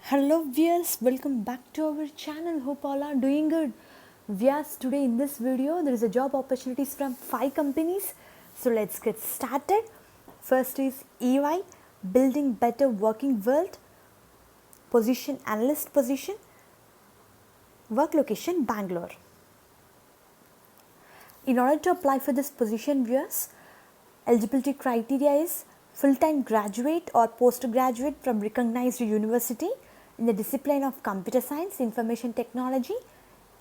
Hello viewers, welcome back to our channel. Hope all are doing good. Viewers, today in this video there is a job opportunities from 5 companies. So let's get started. First is EY, Building Better Working World, position analyst position, work location Bangalore. In order to apply for this position, viewers, eligibility criteria is full-time graduate or postgraduate from recognized university in the discipline of computer science, information technology,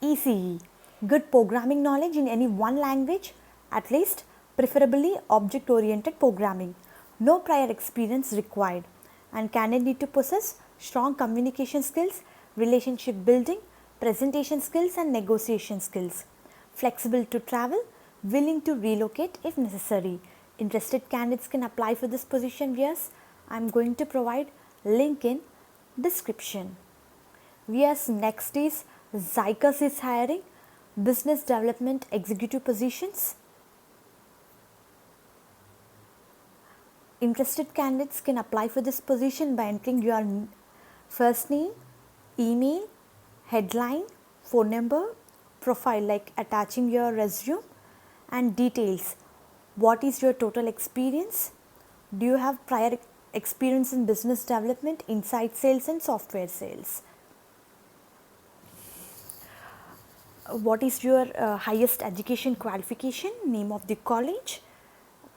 ECE, good programming knowledge in any one language, at least preferably object-oriented programming, no prior experience required, and candidate need to possess strong communication skills, relationship building, presentation skills and negotiation skills, flexible to travel, willing to relocate if necessary. Interested candidates can apply for this position. Yes, I am going to provide link in description. Yes, next is Zycus is hiring business development executive positions. Interested candidates can apply for this position by entering your first name, email, headline, phone number, profile, like attaching your resume and details. What is your total experience? Do you have prior experience in business development, inside sales and software sales? What is your highest education qualification, name of the college,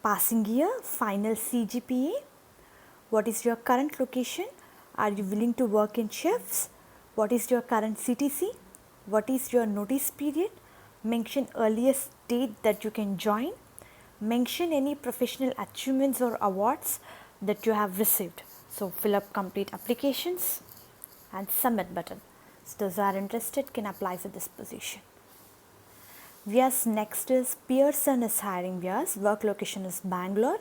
passing year, final CGPA? What is your current location? Are you willing to work in shifts? What is your current CTC? What is your notice period? Mention earliest date that you can join. Mention any professional achievements or awards that you have received. So fill up complete applications and submit button. So those are interested can apply for this position. Yes, next is Pearson is hiring. Yes, work location is Bangalore.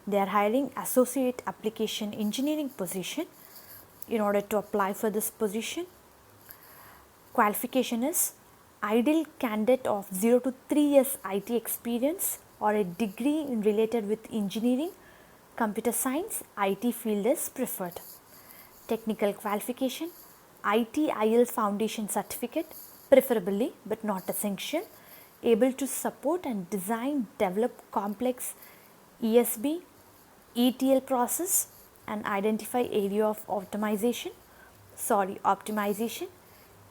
They are hiring associate application engineering position. In order to apply for this position, qualification is ideal candidate of 0 to 3 years IT experience or a degree related with engineering, computer science, IT field is preferred. Technical qualification, IT IELTS foundation certificate, preferably but not essential, able to support and design, develop complex ESB, ETL process and identify area of optimization,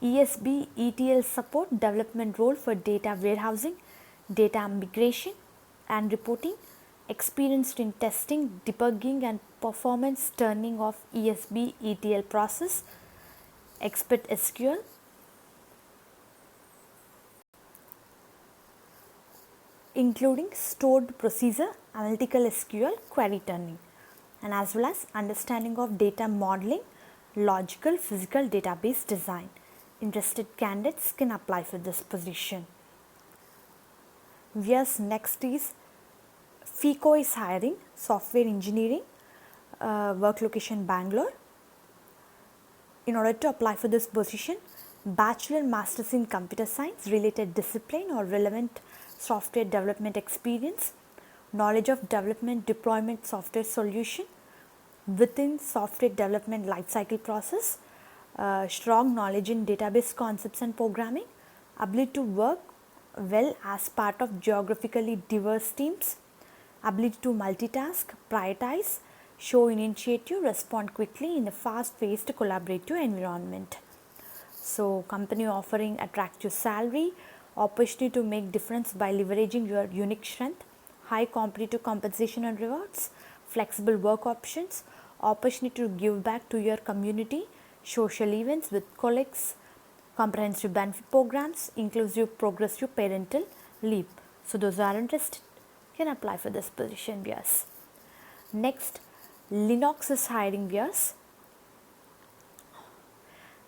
ESB, ETL support development role for data warehousing, data migration and reporting, experienced in testing, debugging and performance turning of ESB, ETL process, expert SQL, including stored procedure, analytical SQL, query turning, and as well as understanding of data modeling, logical physical database design. Interested candidates can apply for this position. Yes, next is FICO is hiring software engineering, work location Bangalore. In order to apply for this position, bachelor masters in computer science related discipline or relevant software development experience, knowledge of development deployment software solution within software development lifecycle process, strong knowledge in database concepts and programming, ability to work well as part of geographically diverse teams, ability to multitask, prioritize, show initiative, respond quickly in a fast-paced collaborative environment. So, company offering attractive salary, opportunity to make difference by leveraging your unique strength, high competitive compensation and rewards, flexible work options, opportunity to give back to your community, social events with colleagues, comprehensive benefit programs, inclusive progressive parental leave. So those are interested can apply for this position. Yes. Next, Linux is hiring. Yes.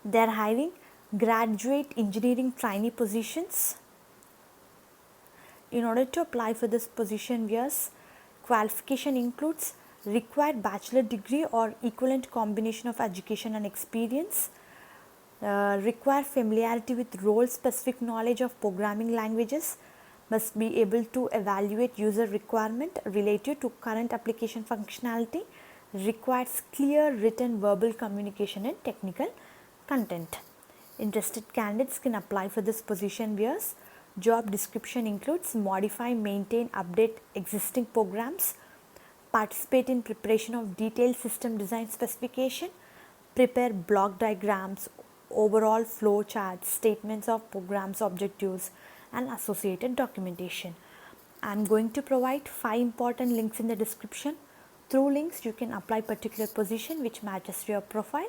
They are hiring graduate engineering trainee positions. In order to apply for this position, yes, qualification includes required bachelor degree or equivalent combination of education and experience, require familiarity with role specific knowledge of programming languages, must be able to evaluate user requirement related to current application functionality, requires clear written verbal communication and technical content. Interested candidates can apply for this position viewers. Job description includes modify, maintain, update existing programs, participate in preparation of detailed system design specification, prepare block diagrams, overall flow charts, statements of programs objectives and associated documentation. I am going to provide 5 important links in the description. Through links you can apply particular position which matches to your profile.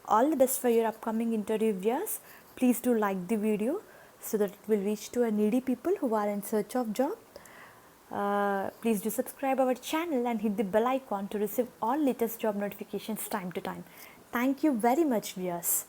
All the best for your upcoming interview viewers. Please do like the video so that it will reach to a needy people who are in search of job. Please do subscribe our channel and hit the bell icon to receive all latest job notifications time to time. Thank you very much viewers.